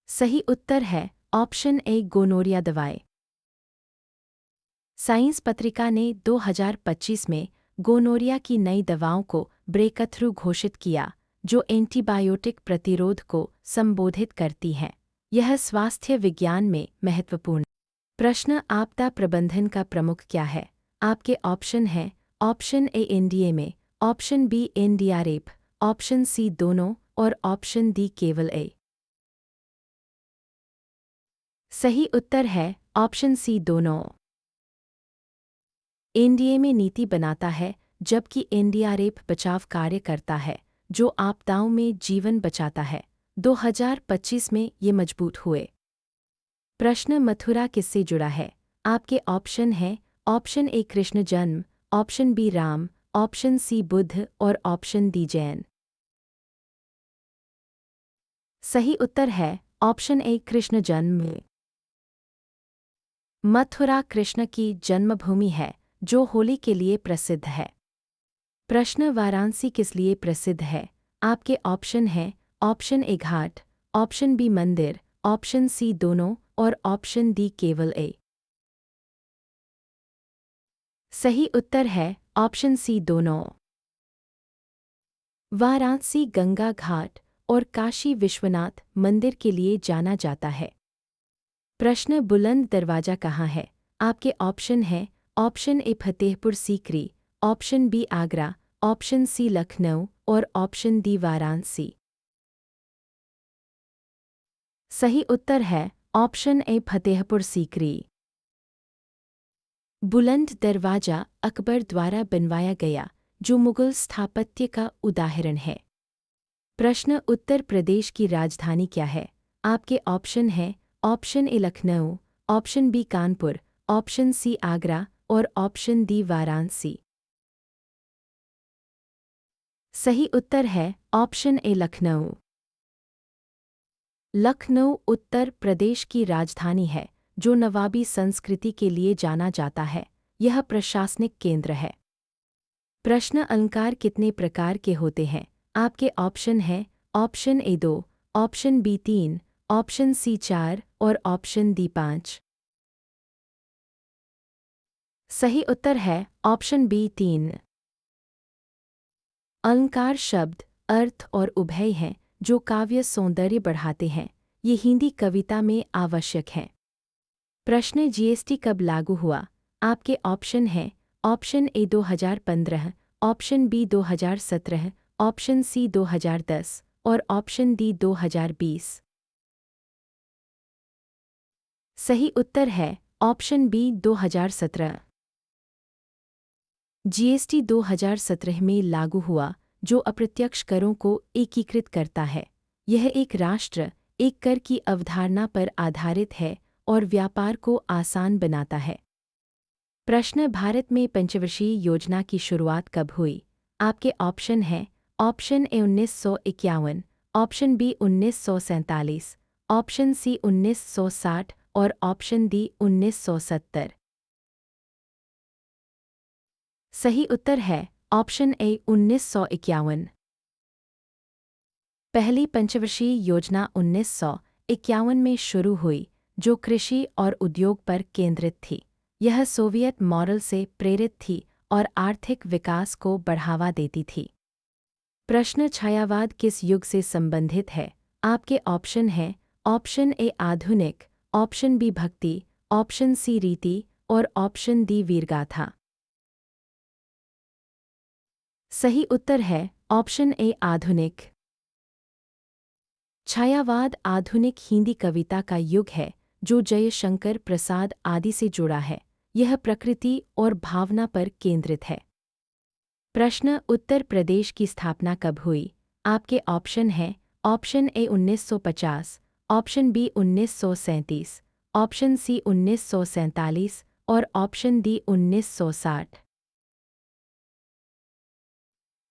सही उत्तर है ऑप्शन ए गोनोरिया दवाएं। साइंस पत्रिका ने 2025 में गोनोरिया की नई दवाओं को ब्रेकथ्रू घोषित किया, जो एंटीबायोटिक प्रतिरोध को संबोधित करती हैं। यह स्वास्थ्य विज्ञान में महत्वपूर्ण। प्रश्न आपदा प्रबंधन का प्रमुख क्या है? आपके ऑप्शन हैं option A NDMA, option B NDRF, option C दोनों और ऑप्शन डी केवल ए। सही उत्तर है ऑप्शन सी दोनों। एनडीएमए नीति बनाता है, जबकि एनडीआरएफ बचाव कार्य करता है, जो आपदाओं में जीवन बचाता है। 2025 में ये मजबूत हुए। प्रश्न मथुरा किससे जुड़ा है? आपके ऑप्शन हैं ऑप्शन ए कृष्ण जन्म, option B Ram, option C Buddha और ऑप्शन डी जैन। सही उत्तर है ऑप्शन ए कृष्ण जन्म। मथुरा कृष्ण की जन्मभूमि है, जो होली के लिए प्रसिद्ध है। प्रश्न वाराणसी किस लिए प्रसिद्ध है? आपके ऑप्शन हैं ऑप्शन ए घाट, ऑप्शन बी मंदिर, ऑप्शन सी दोनों और ऑप्शन डी केवल ए। सही उत्तर है ऑप्शन सी दोनों। वाराणसी गंगा घाट और काशी विश्वनाथ मंदिर के लिए जाना जाता है। प्रश्न बुलंद दरवाजा कहाँ है? आपके ऑप्शन हैं option A Fatehpur Sikri, option B Agra, option C Lucknow और ऑप्शन डी वाराणसी। सही उत्तर है ऑप्शन ए फतेहपुर सीकरी। बुलंद दरवाजा अकबर द्वारा बनवाया गया, जो मुगल स्थापत्य का उदाहरण है। प्रश्न उत्तर प्रदेश की राजधानी क्या है? आपके ऑप्शन हैं option A Lucknow, option B Kanpur, option C Agra और ऑप्शन डी वाराणसी। सही उत्तर है ऑप्शन ए लखनऊ। लखनऊ उत्तर प्रदेश की राजधानी है, जो नवाबी संस्कृति के लिए जाना जाता है। यह प्रशासनिक केंद्र है। प्रश्न अलंकार कितने प्रकार के होते हैं? आपके ऑप्शन हैं option A 2, option B 3, option C 4 और ऑप्शन डी 5। सही उत्तर है ऑप्शन बी 3। अलंकार शब्द, अर्थ और उभय हैं, जो काव्य सौंदर्य बढ़ाते हैं। ये हिंदी कविता में आवश्यक हैं। प्रश्न जीएसटी कब लागू हुआ? आपके ऑप्शन हैं option A 2015, option B 2017, option C 2010 और ऑप्शन डी 2020। सही उत्तर है ऑप्शन बी 2017। जीएसटी 2017 में लागू हुआ, जो अप्रत्यक्ष करों को एकीकृत करता है। यह एक राष्ट्र, एक कर की अवधारणा पर आधारित है और व्यापार को आसान बनाता है। प्रश्न भारत में पंचवर्षीय योजना की शुरुआत कब हुई? आपके ऑप्शन हैं option A 1951, option B 1947, option C 1960 और ऑप्शन डी 1970। सही उत्तर है ऑप्शन ए 1951। पहली पंचवर्षीय योजना 1951 में शुरू हुई, जो कृषि और उद्योग पर केंद्रित थी। यह सोवियत मॉडल से प्रेरित थी और आर्थिक विकास को बढ़ावा देती थी। प्रश्न छायावाद किस युग से संबंधित है? आपके ऑप्शन हैं ऑप्शन ए आधुनिक, ऑप्शन बी भक्ति, ऑप्शन सी रीति और ऑप्शन डी वीरगाथा। सही उत्तर है ऑप्शन ए आधुनिक। छायावाद आधुनिक हिंदी कविता का युग है, जो जयशंकर प्रसाद आदि से जुड़ा है। यह प्रकृति और भावना पर केंद्रित है। प्रश्न उत्तर प्रदेश की स्थापना कब हुई? आपके ऑप्शन हैं option A 1950, option B 1937, option C 1947 और ऑप्शन डी 1960।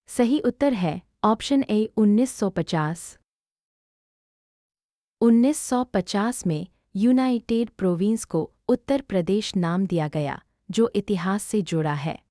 सही उत्तर है ऑप्शन ए 1950। 1950 में यूनाइटेड प्रोविंस को उत्तर प्रदेश नाम दिया गया, जो इतिहास से जुड़ा है।